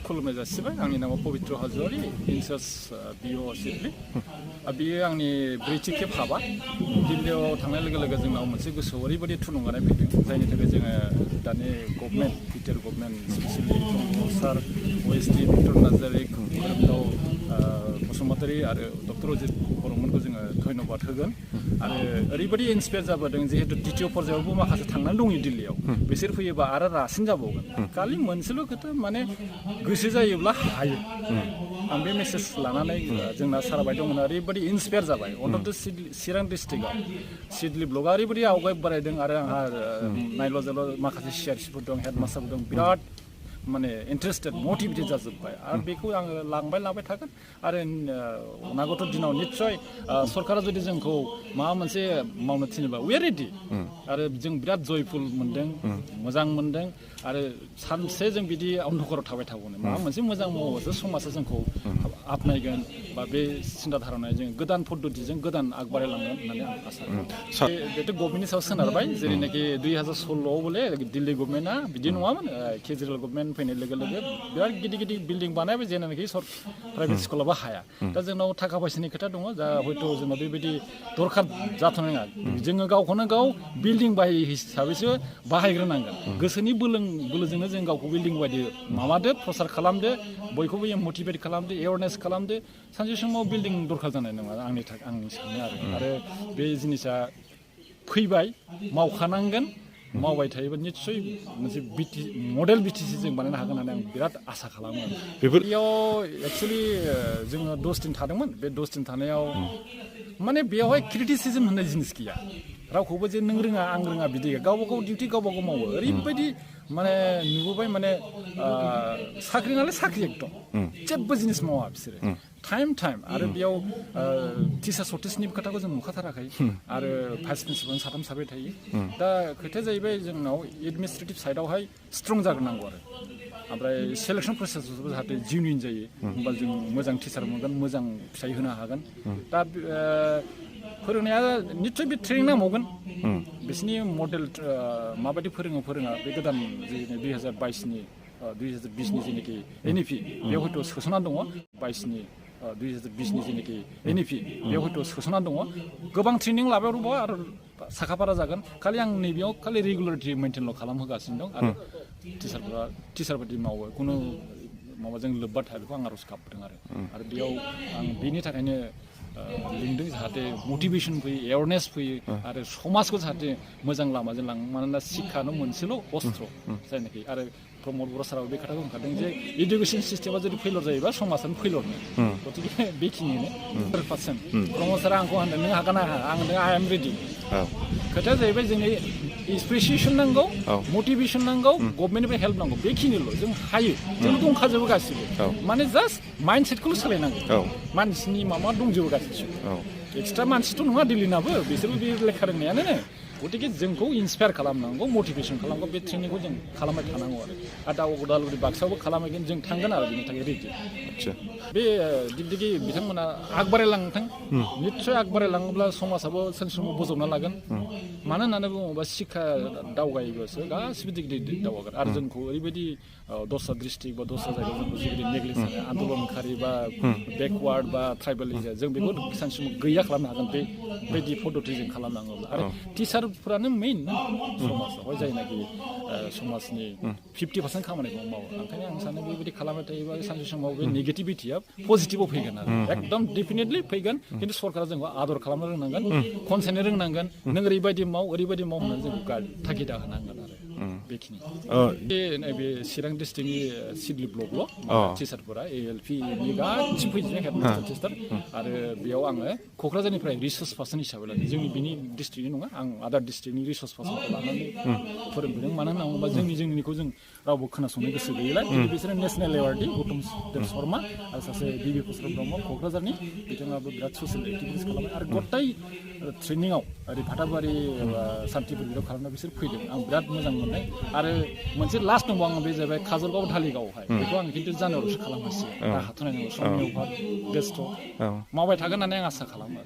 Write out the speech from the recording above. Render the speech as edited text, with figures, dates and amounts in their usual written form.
खुलुमनाय जासिबाय आंनि नामा पबित्र हाज'वारि इनचार्ज बिअ सिडली बियो आंनि ब्रैथि खेब हाबा दिल्लीयाव थांनाय लोगो लोगो जोंनाव मोनसे गोसोआव ओरैबायदि थुलुंगानाय फैदों जायनि थाखाय जोङो दानि गभर्नमेन्ट बिटिआर गभर्नमेन्ट स्पेसियेलि सार ओएसडि भिक्टर नार्जारि खोमदाव बसुमतारी आरो डक्टर अजित बर'मोनखौ जोङो धन्यबाद होगोन आरो ओरैबायदि इन्सपायार जाबोदों जिहेतु द्वितीय पर्यायावबो माखासे थांनानै दङ दिल्लीयाव बिसोर फैयोबा आरो रासिन जाबावगोन खालि मोनसेल' खोथा माने गोसो जायोब्ला हायो आं बे मेसेज लानानै जोंना सारा बायद'मोना ओरैबायदि इन्सपायार जाबाय अन्तत चिरां डिस्ट्रिक्टआव सिडली ब्लकआ ओरैबायदि आवगाय बारायदों आरो आंहा नायल' जाल' माखासे सिआरसिफोर दं हेडमास्टारफोर दं बिराद माने इन्टारेस्टेड मटिभेटेड जाजोब्बाय आरो बेखौ आङो लांबाय थागोन आरो अनागत दिनाव निस्सय सरकारा जुदि जोंखौ माबा मोनसे मावनो थिनोबा वी आर रेडि आरो जों बिराद जयफुल मोनदों मोजां मोनदों आरो सानसे जों बिदि अन्धकाराव थाबाय थागौनो माबा मोनसे मोजां मावोसो समाजा जोंखौ आपनायगोन बा बे सिन्था धारनाय जों गोदान पद्धतिजों गोदान आगबारायलांगोन होननानै आं आसा खालामो बेथ' गभर्नमेन्टनि सायाव सोनारबाय जेरैनाखि 2016आव बोले दिल्ली गभर्नमेन्टआ बिदि नङामोन केजरिवाल गभर्नमेन्ट फैनाय लोगो लोगो बिराद गिदिर गिदिर बिल्डिं बानायबाय जेनाखि प्राइभेट स्कुलावबो हाया दा जोंनाव थाखा फैसानि खोथा दङ जा हयथ' जोंनाव बेबायदि दरखार जाथ'नो नङा जोङो गावखौनो गाव बिल्डिं बाहाय हिसाबैसो बाहायग्रोनांगोन गोसोनि बोलोजोंनो जों गावखौ बिल्डिं बायदि माबादो प्रसार खालामदो बयखौबो मटिभेट खालामदो एवारनेस खालामदो सानसे समाव बिल्डिं दरखार जानाय नङा आंनि साननाय आरो बे जिनिसा फैबाय मावखानांगोन मावबाय थायोबा निस्सय मोनसे मडेल बिटिसि जों बानायनो हागोन होननानै आं बिराद आसा खालामो बेयाव एक्सुवेलि जोङो 10 दिन थादोंमोन बे 10 दिन थानायाव माने बेयावहाय क्रिटिसिजम होननाय जिनिस गैया रावखौबो जे नों रोङा आं रोङा बिदि गावबा गाव डिउटि गावबा गाव मावो ओरैबायदि माने नुबोबाय माने साख्रि नालाय साख्रि एकदम जेबो जिनिस मावा बिसोरो टाइम आरो बेयाव टिचार सर्टेजनि खोथाखौ जों नुखाथाराखै आरो भाइस प्रिन्सिपाल साथाम साब्रै थायो दा खोथाया जाहैबाय जोंनाव एडमिनिस्ट्रेटिभ साइडआवहाय स्ट्रं जाग्रोनांगौ आरो ओमफ्राय सेलेक्सन प्रसेसआवबो जाहाथे जिउनिन जायो होमबा जों मोजां टिचार मोनगोन मोजां फिथाइ होनो हागोन दा फोरोंनाया निस्सय बे ट्रेनिं नांबावगोन बिसोरनि मडेल माबायदि फोरोङा बे गोदान 2020नि जेनाखि एनइपि बेयाव हयथ' सोसननानै दङ 2020नि जेनाखि एनइपि बेयाव हयथ' सोसननानै दङ गोबां ट्रेनिं लाबाय दङ आरो साखाफारा जागोन खालि आं नैबेयाव खालि रेगुलारिटि मेइनटेनल' खालामहोगासिनो दं आरो टिचार बायदि मावो खुनु माबाजों लोब्बा थाया बेखौ आं आर'ज गाबदों आरो बेयाव आं बेनि थाखायनो लिंदों जाहाथे मटिभेसन फैयो एवारनेस फैयो आरो समाजखौ जाहाथे मोजां लामाजों लाङो मानोना शिक्षानो मोनसेल' अस्त्र जायनाखि आरो प्रमद बर' साराबो बे खोथाखौ बुंखादों जे इडुकेसन सिस्टेमा जुदि फेलर जायोबा समाजानो फेलरनो गतिके बेखिनिनो 100% प्रमद सारा आंखौ होनदों नों हागोन आं होनदों आइ एम रेडि खोथाया जाहैबाय जोंनो एसप्रिसिएसन नांगौ मटिभेसन नांगौ गभर्नमेन्टनिफ्राय हेल्प नांगौ बेखिनिल' जों हायो जों दंखाजोबो गासिबो माने जास्ट माइन्डसेटखौल' सोलायनांगौ मानसिनि माबा दंजोबो गासिबो एक्सट्रा मानसिथ' नङा दिल्लीनाबो बिसोरबो बे लेखा रोंनायानो गतिके जोंखौ इन्सपायार खालामनांगौ मटिभेसन खालामनांगौ बे ट्रेनिंखौ जों खालामबाय थानांगौ आरो उदालगुरि बाक्सायावबो खालामहैगोन जों थांगोन आरो बेनि थाखाय रेडि बे दिग्दिगि बिथांमोना आगबारायलांथों निस्सय आगबारायलाङोब्ला समाजाबो सानसे समाव बजबना लागोन मानो होननानै बुङोबा शिक्षा दावगायोबासो गासिबो दिग्दिगि दावगागोन आरो जोंखौ ओरैबायदि दस्रा डिस्ट्रिक्ट बा दस्रा जायगायाव जोंखौ जिबायदि नेग्लेक्ट आन्दलनखारि बा बेकवार्ड बा ट्राइबेल एरिया जों बेखौ सानसे समाव गैया खालामनो हागोन बेबायदि पद्धतिजों खालामनाङोब्ला आरो टिचारफोरानो मेइन समाजावहाय जायनाखि समाजनि 50% खामानिखौ मावो ओंखायनो आं सानो बेबायदि खालामबाय थायोबा सानसे समाव बे नेगेटिभिटिया पजिटिभाव फैगोन आरो एकदम डेफिनेटलि फैगोन खिन्थु सरकारा जोंखौ आदर खालामनो रोंनांगोन खनसायनो रोंनांगोन नों ओरैबायदि माव होननानै जोंखौ थागिदा होनांगोन आरो बेखिनि नैबे चिरां डिस्ट्रिक्टनि सिडली ब्लकल' टिचारफोरा ALPनि गासिबो फैजोबनाय हेडमास्टार टिचार आरो बेयाव आङो क'क्राझारनिफ्राय रिसर्स पार्सन हिसाबै लादों जोंनि बिनि डिस्ट्रिक्टनि नङा आं आदार डिस्ट्रिक्टनि रिसर्स पार्सनखौ लानानै फोरोंबोदों मानो होनना बुङोबा जोंनिखौ जों रावबो खोनासंनो गोसो गैयैलाय बिसोरो नेसनेल एवार्डनि गौतम देब शर्मा आरो सासे बिबि प्रसाद ब्रह्म क'क्राझारनि बिथाङाबो बिराद ससियेल एक्टिभिटिस खालामो आरो गथाय ट्रेनिङाव ओरै फाथाबारि सान्तिपुर बिराव खालामना बिसोर फैदों आं बिराद मोजां मोननाय आरो मोनसे लास्ट दंबावो आं बे जाहैबाय काजलगाव धालिगावआवहाय बेखौ आं खिन्थु जानुवारियावसो खालामगासिनो दा हाथ'नाय नङा समनि अभाब बेस्थ' मावबाय थागोन होननानै आं आसा खालामो